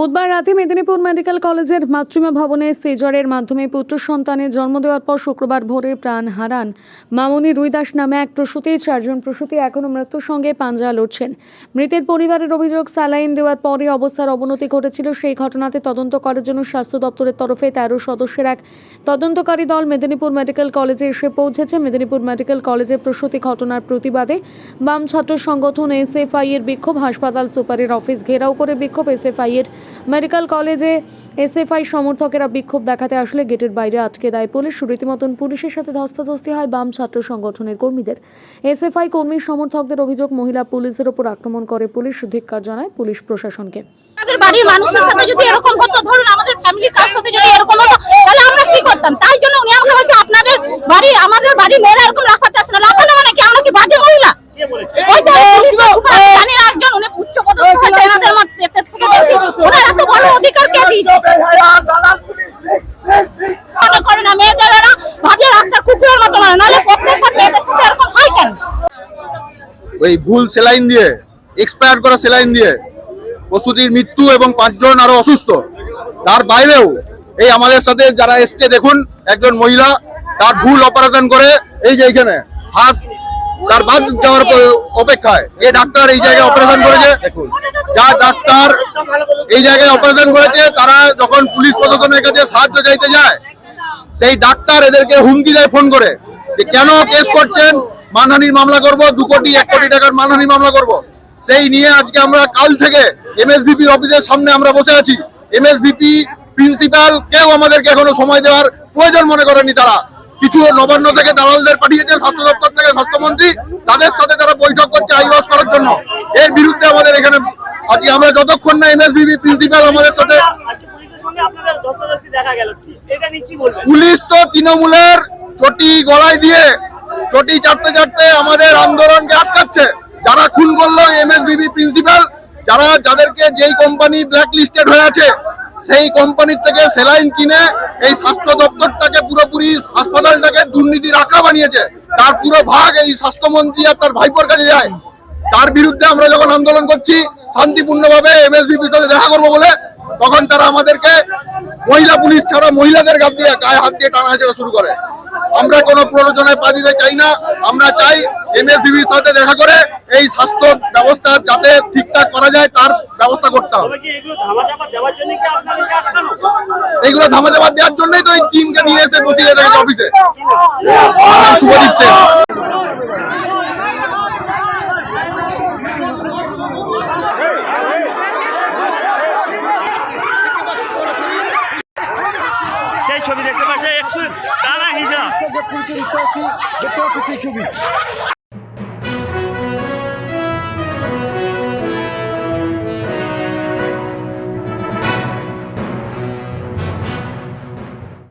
বুধবার রাতে মেদিনীপুর মেডিকেল কলেজের মাতৃমা ভবনে সিজারের মাধ্যমে পুত্র সন্তানের জন্ম দেওয়ার পর শুক্রবার ভোরে প্রাণ হারান মামনি রুইদাস নামে এক প্রসূতি। চারজন প্রসূতি এখনও মৃত্যুর সঙ্গে পাঞ্জা লড়ছেন। মৃতের পরিবারের অভিযোগ, স্যালাইন দেওয়ার পরে অবস্থার অবনতি ঘটেছিল। সেই ঘটনাতে তদন্ত করার জন্য স্বাস্থ্য দপ্তরের তরফে 13 সদস্যের এক তদন্তকারী দল মেদিনীপুর মেডিকেল কলেজে এসে পৌঁছেছে। মেদিনীপুর মেডিকেল কলেজে প্রসূতি ঘটনার প্রতিবাদে বাম ছাত্র সংগঠন এসএফআই এর বিক্ষোভ, হাসপাতাল সুপারের অফিস ঘেরাও করে বিক্ষোভ। এসএফআই এর মেডিকেল কলেজে এসএফআই সমর্থকেরা বিক্ষোভ দেখাতে আসলে গেটের বাইরে আটকে দেয় পুলিশ। রীতিমতন পুলিশের সাথে ধস্তাধস্তি হয় বাম ছাত্র সংগঠনের কর্মীদের। এসএফআই কর্মী সমর্থকদের অভিযোগ, মহিলা পুলিশের উপর আক্রমণ করে পুলিশ। ধিক্কার জানায় পুলিশ প্রশাসনকে। আমাদের বাড়ির মানুষের সাথে যদি এরকম হতো, ধরুন আমাদের ফ্যামিলির কার সাথে যদি এরকম হতো, তাহলে আমরা কি করতাম? তাই জন্য উনি আমাকে বলছে আপনাদের বাড়ি, আমাদের বাড়ি মেয়েরা এরকম লাফাতে আসে না। লাফানো মানে কি? আমরা কি বাজে মহিলা? ওই তো পুলিশ সুপার জানেন একজন, উনি উচ্চ পদস্থ হয়েছে এনাদের মধ্যে থেকে বেশি। ওনার এত বড় অধিকার কে দিয়েছে? মনে করে না মেয়েদের, এরা ভাবে রাস্তার কুকুরের মতো মানে, নাহলে প্রত্যেকবার মেয়েদের সাথে এরকম হয় কেন? ওই ভুল সেলাইন দিয়ে, এক্সপায়ার করা সেলাইন দিয়ে প্রসূতির মৃত্যু এবং 5 জন আরো অসুস্থ। তার বাইরেও এই আমাদের সাথে যারা এসছে, দেখুন একজন মহিলা তার ভুল অপারেশন করে এই যে এখানে হাত তার বাদ যাওয়ার অপেক্ষায় এই ডাক্তার এই জায়গায় অপারেশন করেছে। দেখুন যা ডাক্তার এই জায়গায় অপারেশন করেছে, তারা যখন পুলিশ প্রশাসনের কাছে সাহায্য চাইতে যায়, সেই ডাক্তার এদেরকে হুমকি দেয় ফোন করে যে কেন কেস করছেন, মানহানির মামলা করব, 2 কোটি 1 কোটি টাকার মানহানির মামলা করব। সেই নিয়ে আজকে আমরা কাল থেকে এমএসভিপি অফিসের সামনে আমরা বসে আছি। এমএসভিপি প্রিন্সিপাল কেউ আমাদেরকে এখনো সময় দেওয়ার প্রয়োজন মনে করেনি। তারা কিছু নবান্ন থেকে দালালদের পাঠিয়েছে, স্বাস্থ্য দপ্তর থেকে স্বাস্থ্যমন্ত্রী, তাদের সাথে তারা বৈঠক করছে আইওয়াস করার জন্য। এর বিরুদ্ধে আমাদের এখানে আজকে আমরা যতক্ষণ না এমএসভিপি প্রিন্সিপাল আমাদের সাথে, পুলিশ তো তৃণমূলের চটি গলায় দিয়ে চটি চাটতে চাটতে আমাদের আন্দোলনকে আটকাচ্ছে। যারা খুন করলো এমএসভিপি প্রিন্সিপাল, যাদেরকে যেই কোম্পানি ব্ল্যাক লিস্টেড হয়ে আছে, সেই কোম্পানির থেকে সেলাইন কিনে এই স্বাস্থ্য দপ্তরটাকে পুরোপুরি হাসপাতালটাকে দুর্নীতির আখড়া বানিয়েছে। তার পুরো ভাগ এই স্বাস্থ্যমন্ত্রী আর তার ভাইপোর কাছে যায়। তার বিরুদ্ধে আমরা যখন আন্দোলন করছি শান্তিপূর্ণভাবে এমএসভিপির সাথে দেখা করবো বলে, তখন তারা আমাদেরকে মহিলা পুলিশ ছাড়া মহিলাদের গায়ে হাত দিয়ে টানাহেঁচড়া শুরু করে। আমরা কোনো প্ররোচনায় পা দিতে চাই না। আমরা চাই এমএসভিপির সাথে দেখা করে এই স্বাস্থ্য ব্যবস্থা যাতে ঠিকঠাক করা যায় তার ব্যবস্থা করতে হবে। এইগুলো ধামাচাপা দেওয়ার জন্যই তো এই টিমকে নিয়ে এসে বসিয়ে রেখেছে অফিসে। শুভদীপ সেন। সেই ছবি দেখতে পাচ্ছে 100 টানা হিসাব।